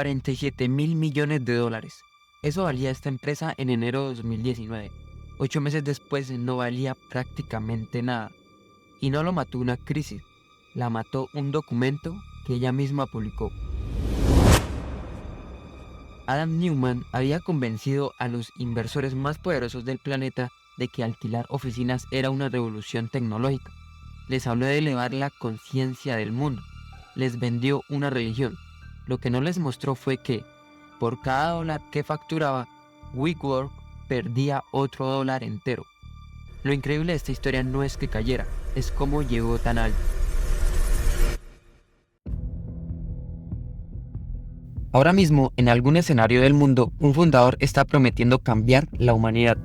$47.000 millones. Eso valía esta empresa en enero de 2019. 8 meses después no valía prácticamente nada. Y no lo mató una crisis, la mató un documento que ella misma publicó. Adam Neumann había convencido a los inversores más poderosos del planeta de que alquilar oficinas era una revolución tecnológica. Les habló de elevar la conciencia del mundo. Les vendió una religión. Lo que no les mostró fue que, por cada dólar que facturaba, WeWork perdía otro dólar entero. Lo increíble de esta historia no es que cayera, es cómo llegó tan alto. Ahora mismo, en algún escenario del mundo, un fundador está prometiendo cambiar la humanidad.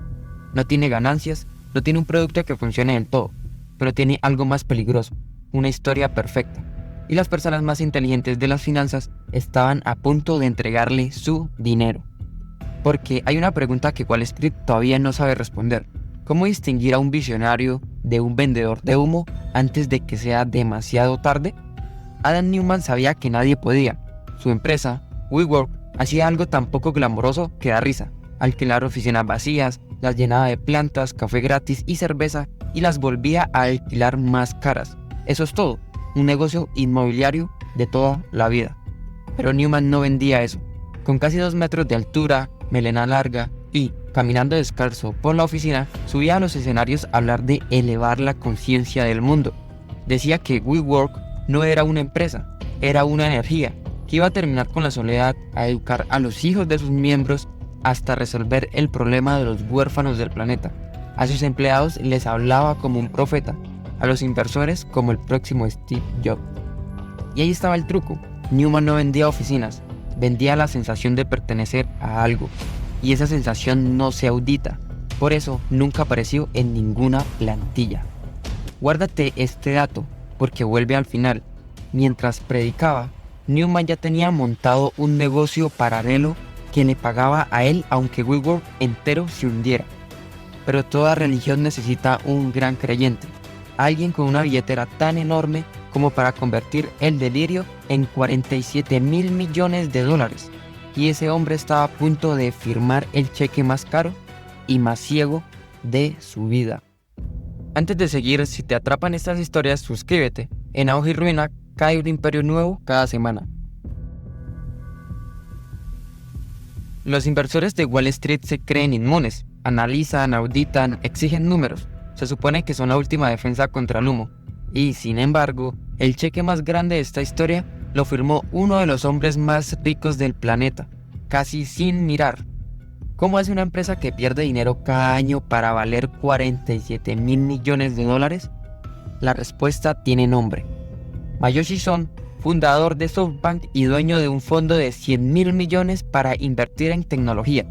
No tiene ganancias, no tiene un producto que funcione del todo, pero tiene algo más peligroso, una historia perfecta. Y las personas más inteligentes de las finanzas estaban a punto de entregarle su dinero. Porque hay una pregunta que Wall Street todavía no sabe responder. ¿Cómo distinguir a un visionario de un vendedor de humo antes de que sea demasiado tarde? Adam Neumann sabía que nadie podía. Su empresa, WeWork, hacía algo tan poco glamoroso que da risa. Alquilar oficinas vacías, las llenaba de plantas, café gratis y cerveza y las volvía a alquilar más caras. Eso es todo, un negocio inmobiliario de toda la vida. Pero Neumann no vendía eso. Con casi 2 metros de altura, melena larga y caminando descalzo por la oficina, subía a los escenarios a hablar de elevar la conciencia del mundo. Decía que WeWork no era una empresa, era una energía, que iba a terminar con la soledad, a educar a los hijos de sus miembros hasta resolver el problema de los huérfanos del planeta. A sus empleados les hablaba como un profeta, a los inversores como el próximo Steve Jobs. Y ahí estaba el truco. Neumann no vendía oficinas, vendía la sensación de pertenecer a algo. Y esa sensación no se audita, por eso nunca apareció en ninguna plantilla. Guárdate este dato, porque vuelve al final. Mientras predicaba, Neumann ya tenía montado un negocio paralelo que le pagaba a él aunque WeWork entero se hundiera. Pero toda religión necesita un gran creyente, alguien con una billetera tan enorme como para convertir el delirio en $47.000 millones. Y ese hombre estaba a punto de firmar el cheque más caro y más ciego de su vida. Antes de seguir, si te atrapan estas historias, suscríbete. En Auge y Ruina cae un imperio nuevo cada semana. Los inversores de Wall Street se creen inmunes, analizan, auditan, exigen números. Se supone que son la última defensa contra el humo. Y sin embargo, el cheque más grande de esta historia lo firmó uno de los hombres más ricos del planeta, casi sin mirar. ¿Cómo hace una empresa que pierde dinero cada año para valer $47.000 millones? La respuesta tiene nombre. Masayoshi Son, fundador de SoftBank y dueño de un fondo de $100.000 millones para invertir en tecnología.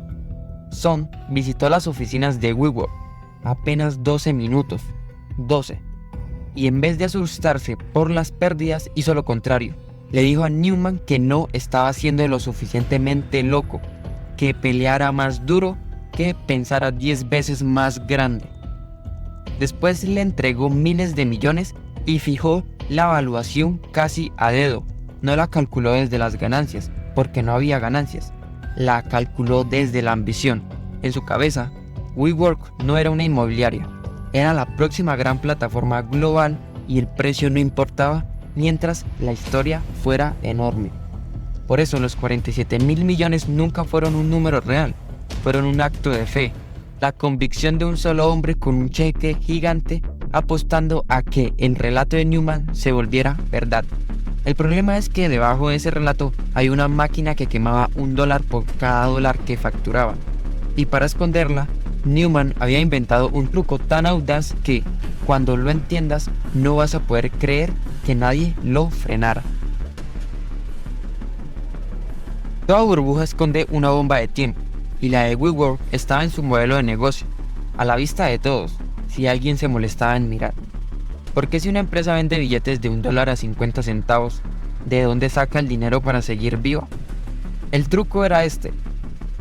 Son visitó las oficinas de WeWork, apenas 12 minutos, 12. Y en vez de asustarse por las pérdidas, hizo lo contrario. Le dijo a Neumann que no estaba siendo lo suficientemente loco, que peleara más duro, que pensara 10 veces más grande. Después le entregó miles de millones y fijó la evaluación casi a dedo. No la calculó desde las ganancias, porque no había ganancias. La calculó desde la ambición. En su cabeza, WeWork no era una inmobiliaria, era la próxima gran plataforma global y el precio no importaba mientras la historia fuera enorme. Por eso los $47.000 millones nunca fueron un número real, fueron un acto de fe, la convicción de un solo hombre con un cheque gigante apostando a que el relato de Neumann se volviera verdad. El problema es que debajo de ese relato hay una máquina que quemaba $1 por cada dólar que facturaba. Y para esconderla, Neumann había inventado un truco tan audaz que, cuando lo entiendas, no vas a poder creer que nadie lo frenara. Toda burbuja esconde una bomba de tiempo, y la de WeWork estaba en su modelo de negocio, a la vista de todos, si alguien se molestaba en mirar. Porque si una empresa vende billetes de $1 a 50 centavos, ¿de dónde saca el dinero para seguir viva? El truco era este.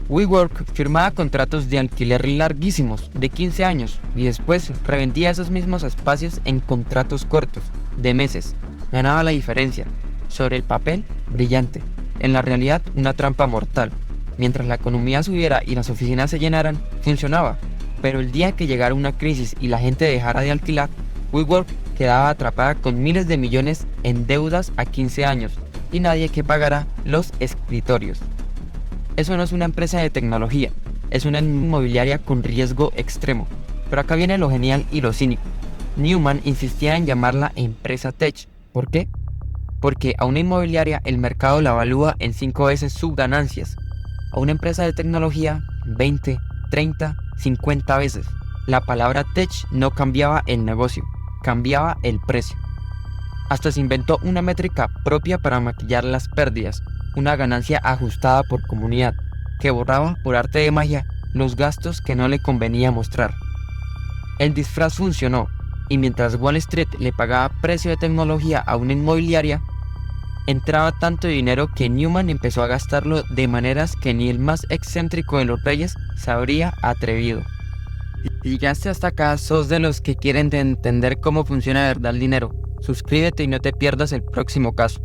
WeWork firmaba contratos de alquiler larguísimos, de 15 años, y después revendía esos mismos espacios en contratos cortos, de meses. Ganaba la diferencia. Sobre el papel, brillante. En la realidad, una trampa mortal. Mientras la economía subiera y las oficinas se llenaran, funcionaba. Pero el día que llegara una crisis y la gente dejara de alquilar, WeWork quedaba atrapada con miles de millones en deudas a 15 años y nadie que pagara los escritorios. Eso no es una empresa de tecnología, es una inmobiliaria con riesgo extremo. Pero acá viene lo genial y lo cínico. Neumann insistía en llamarla empresa tech. ¿Por qué? Porque a una inmobiliaria el mercado la evalúa en 5 veces sus ganancias. A una empresa de tecnología, 20, 30, 50 veces. La palabra tech no cambiaba el negocio, cambiaba el precio. Hasta se inventó una métrica propia para maquillar las pérdidas, una ganancia ajustada por comunidad, que borraba por arte de magia los gastos que no le convenía mostrar. El disfraz funcionó, y mientras Wall Street le pagaba precio de tecnología a una inmobiliaria, entraba tanto dinero que Neumann empezó a gastarlo de maneras que ni el más excéntrico de los reyes se habría atrevido. Si llegaste hasta acá, sos de los que quieren entender cómo funciona de verdad el dinero. Suscríbete y no te pierdas el próximo caso.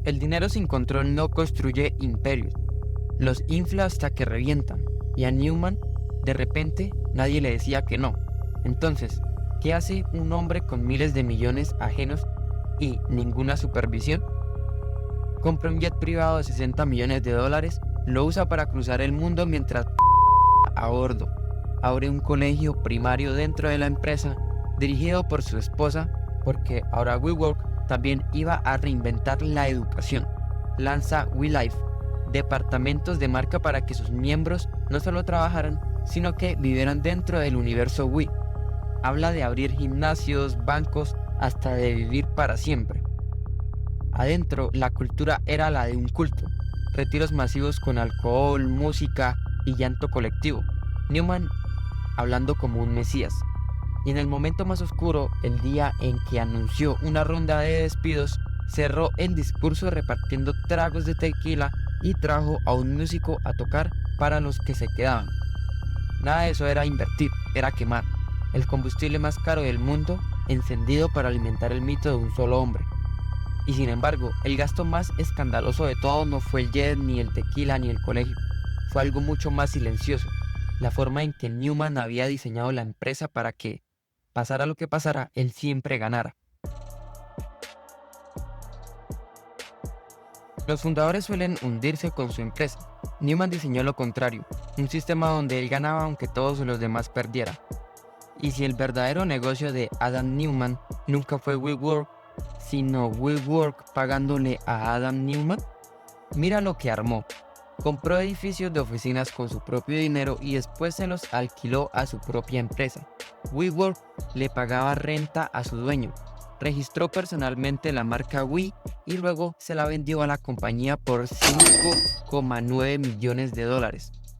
El dinero sin control no construye imperios, los infla hasta que revientan, y a Neumann, de repente, nadie le decía que no. Entonces, ¿qué hace un hombre con miles de millones ajenos y ninguna supervisión? Compra un jet privado de 60 millones de dólares, lo usa para cruzar el mundo mientras a bordo. Abre un colegio primario dentro de la empresa, dirigido por su esposa, porque ahora WeWork también iba a reinventar la educación. Lanza WeLife, departamentos de marca para que sus miembros no solo trabajaran, sino que vivieran dentro del universo We. Habla de abrir gimnasios, bancos, hasta de vivir para siempre. Adentro, la cultura era la de un culto. Retiros masivos con alcohol, música y llanto colectivo. Neumann hablando como un mesías. Y en el momento más oscuro, el día en que anunció una ronda de despidos, cerró el discurso repartiendo tragos de tequila y trajo a un músico a tocar para los que se quedaban. Nada de eso era invertir, era quemar. El combustible más caro del mundo, encendido para alimentar el mito de un solo hombre. Y sin embargo, el gasto más escandaloso de todo no fue el jet, ni el tequila, ni el colegio. Fue algo mucho más silencioso. La forma en que Neumann había diseñado la empresa para que, pasara lo que pasara, él siempre ganara. Los fundadores suelen hundirse con su empresa. Neumann diseñó lo contrario, un sistema donde él ganaba aunque todos los demás perdieran. Y si el verdadero negocio de Adam Neumann nunca fue WeWork, sino WeWork pagándole a Adam Neumann, mira lo que armó. Compró edificios de oficinas con su propio dinero y después se los alquiló a su propia empresa. WeWork le pagaba renta a su dueño, registró personalmente la marca We y luego se la vendió a la compañía por $5,9 millones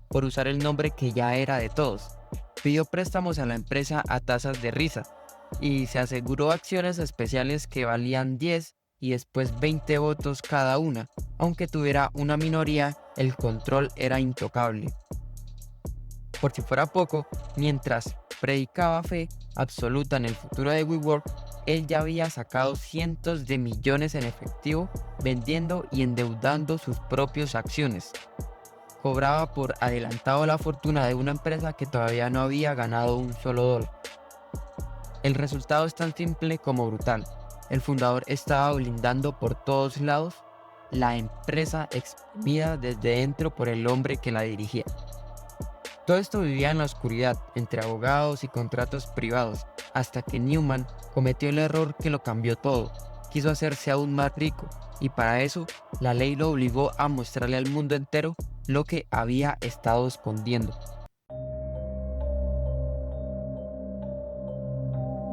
por usar el nombre que ya era de todos. Pidió préstamos a la empresa a tasas de risa y se aseguró acciones especiales que valían 10 y después 20 votos cada una. Aunque tuviera una minoría, el control era intocable. Por si fuera poco, mientras predicaba fe absoluta en el futuro de WeWork, él ya había sacado cientos de millones en efectivo vendiendo y endeudando sus propias acciones. Cobraba por adelantado la fortuna de una empresa que todavía no había ganado un solo dólar. El resultado es tan simple como brutal. El fundador estaba blindando por todos lados la empresa exprimida desde dentro por el hombre que la dirigía. Todo esto vivía en la oscuridad, entre abogados y contratos privados, hasta que Neumann cometió el error que lo cambió todo. Quiso hacerse aún más rico, y para eso la ley lo obligó a mostrarle al mundo entero lo que había estado escondiendo.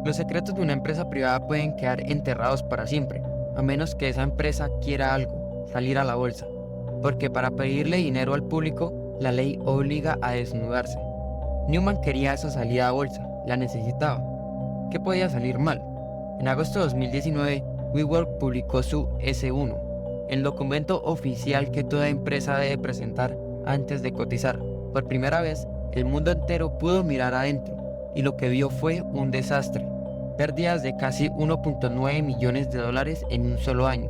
Los secretos de una empresa privada pueden quedar enterrados para siempre, a menos que esa empresa quiera algo, salir a la bolsa, porque para pedirle dinero al público, la ley obliga a desnudarse. Neumann quería esa salida a bolsa, la necesitaba. ¿Qué podía salir mal? En agosto de 2019, WeWork publicó su S1, el documento oficial que toda empresa debe presentar antes de cotizar. Por primera vez, el mundo entero pudo mirar adentro, y lo que vio fue un desastre. pérdidas de casi 1.9 millones de dólares en un solo año,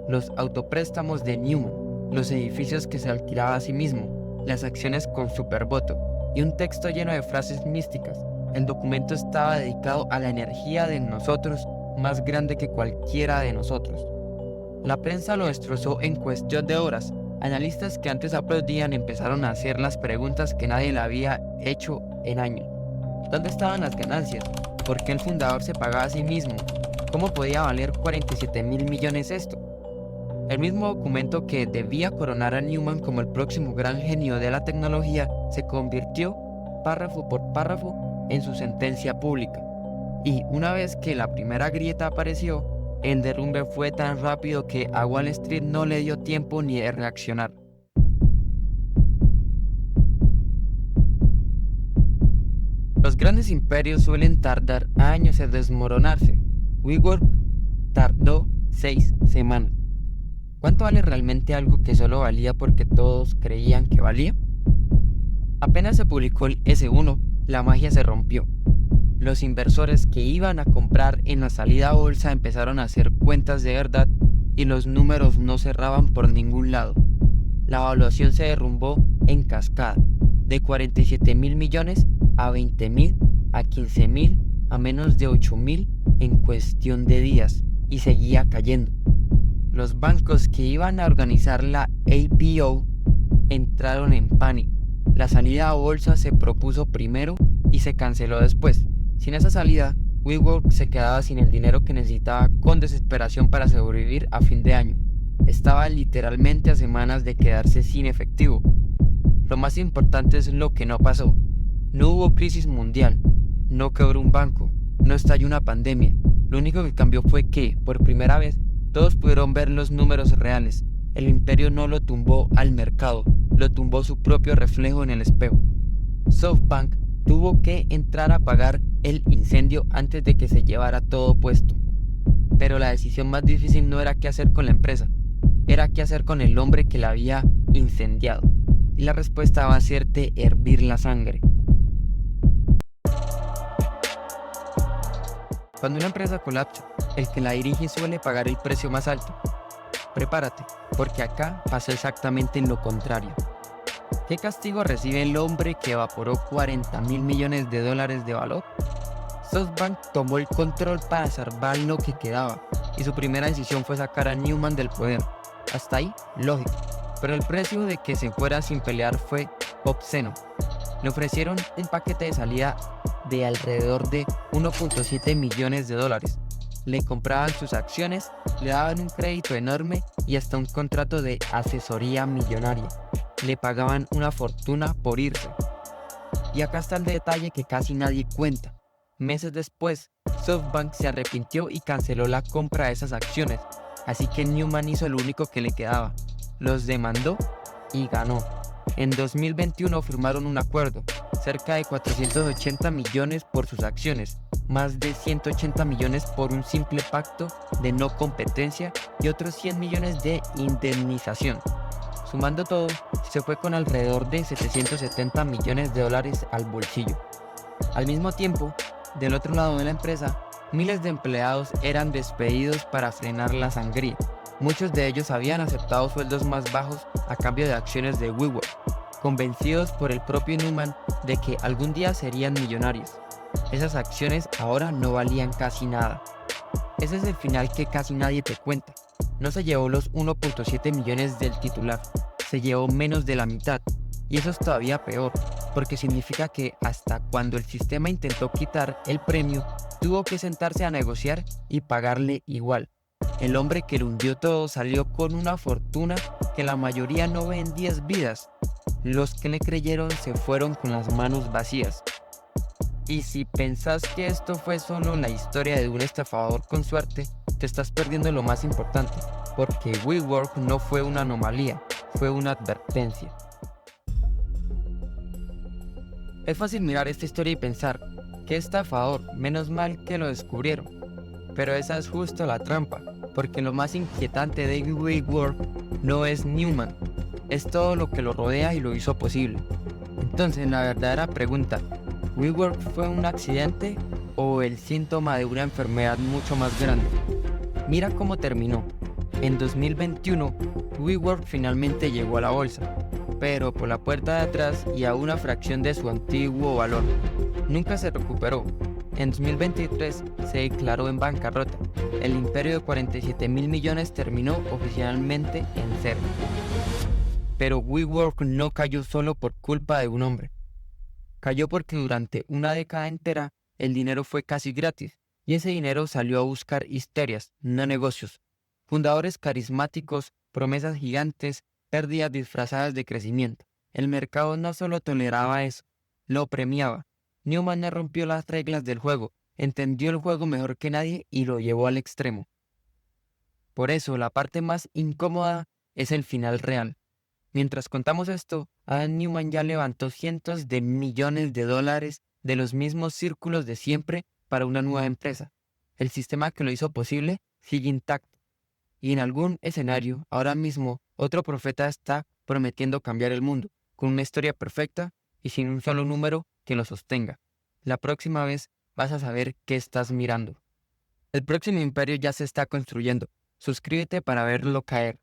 los autopréstamos de Newman, los edificios que se alquilaba a sí mismo, las acciones con supervoto y un texto lleno de frases místicas. El documento estaba dedicado a la energía de nosotros más grande que cualquiera de nosotros. La prensa lo destrozó en cuestión de horas. Analistas que antes aplaudían empezaron a hacer las preguntas que nadie le había hecho en años. ¿Dónde estaban las ganancias? ¿Por qué el fundador se pagaba a sí mismo? ¿Cómo podía valer 47.000 millones esto? El mismo documento que debía coronar a Newman como el próximo gran genio de la tecnología se convirtió, párrafo por párrafo, en su sentencia pública. Y una vez que la primera grieta apareció, el derrumbe fue tan rápido que a Wall Street no le dio tiempo ni de reaccionar. Los grandes imperios suelen tardar años en desmoronarse. WeWork tardó 6 semanas. ¿Cuánto vale realmente algo que solo valía porque todos creían que valía? Apenas se publicó el S1, la magia se rompió. Los inversores que iban a comprar en la salida a bolsa empezaron a hacer cuentas de verdad y los números no cerraban por ningún lado. La evaluación se derrumbó en cascada, de 47.000 millones a 20.000, a 15.000, a menos de 8.000 en cuestión de días, y seguía cayendo. Los bancos que iban a organizar la IPO entraron en pánico. La salida a bolsa se propuso primero y se canceló después. Sin esa salida, WeWork se quedaba sin el dinero que necesitaba con desesperación para sobrevivir a fin de año. Estaba literalmente a semanas de quedarse sin efectivo. Lo más importante es lo que no pasó. No hubo crisis mundial, no quebró un banco, no estalló una pandemia. Lo único que cambió fue que, por primera vez, todos pudieron ver los números reales. El imperio no lo tumbó al mercado, lo tumbó su propio reflejo en el espejo. SoftBank tuvo que entrar a apagar el incendio antes de que se llevara todo puesto. Pero la decisión más difícil no era qué hacer con la empresa, era qué hacer con el hombre que la había incendiado. Y la respuesta va a hacerte hervir la sangre. Cuando una empresa colapsa, el que la dirige suele pagar el precio más alto. Prepárate, porque acá pasa exactamente lo contrario. ¿Qué castigo recibe el hombre que evaporó 40.000 millones de dólares de valor? SoftBank tomó el control para salvar lo que quedaba, y su primera decisión fue sacar a Newman del poder. Hasta ahí, lógico, pero el precio de que se fuera sin pelear fue obsceno. Le ofrecieron un paquete de salida de alrededor de 1.7 millones de dólares. Le compraban sus acciones, le daban un crédito enorme y hasta un contrato de asesoría millonaria. Le pagaban una fortuna por irse. Y acá está el detalle que casi nadie cuenta. Meses después, SoftBank se arrepintió y canceló la compra de esas acciones, así que Newman hizo lo único que le quedaba. Los demandó y ganó. En 2021 firmaron un acuerdo, cerca de 480 millones por sus acciones, más de 180 millones por un simple pacto de no competencia y otros 100 millones de indemnización. Sumando todo, se fue con alrededor de 770 millones de dólares al bolsillo. Al mismo tiempo, del otro lado de la empresa, miles de empleados eran despedidos para frenar la sangría. Muchos de ellos habían aceptado sueldos más bajos a cambio de acciones de WeWork, convencidos por el propio Newman de que algún día serían millonarios. Esas acciones ahora no valían casi nada. Ese es el final que casi nadie te cuenta. No se llevó los 1.7 millones del titular, se llevó menos de la mitad. Y eso es todavía peor, porque significa que hasta cuando el sistema intentó quitar el premio, tuvo que sentarse a negociar y pagarle igual. El hombre que lo hundió todo salió con una fortuna que la mayoría no ve en 10 vidas. Los que le creyeron se fueron con las manos vacías. Y si pensás que esto fue solo la historia de un estafador con suerte, te estás perdiendo lo más importante, porque WeWork no fue una anomalía, fue una advertencia. Es fácil mirar esta historia y pensar, qué estafador, menos mal que lo descubrieron. Pero esa es justo la trampa, porque lo más inquietante de WeWork no es Newman, es todo lo que lo rodea y lo hizo posible. Entonces la verdadera pregunta, ¿WeWork fue un accidente o el síntoma de una enfermedad mucho más grande. Mira cómo terminó. En 2021, WeWork finalmente llegó a la bolsa, pero por la puerta de atrás y a una fracción de su antiguo valor. Nunca se recuperó. En 2023 se declaró en bancarrota. El imperio de 47 mil millones terminó oficialmente en cero. Pero WeWork no cayó solo por culpa de un hombre. Cayó porque durante una década entera el dinero fue casi gratis, y ese dinero salió a buscar histerias, no negocios. Fundadores carismáticos, promesas gigantes, pérdidas disfrazadas de crecimiento. El mercado no solo toleraba eso, lo premiaba. Newman no rompió las reglas del juego, entendió el juego mejor que nadie y lo llevó al extremo. Por eso, la parte más incómoda es el final real. Mientras contamos esto, Adam Newman ya levantó cientos de millones de dólares de los mismos círculos de siempre para una nueva empresa. El sistema que lo hizo posible sigue intacto. Y en algún escenario, ahora mismo, otro profeta está prometiendo cambiar el mundo, con una historia perfecta y sin un solo número que lo sostenga. La próxima vez vas a saber qué estás mirando. El próximo imperio ya se está construyendo. Suscríbete para verlo caer.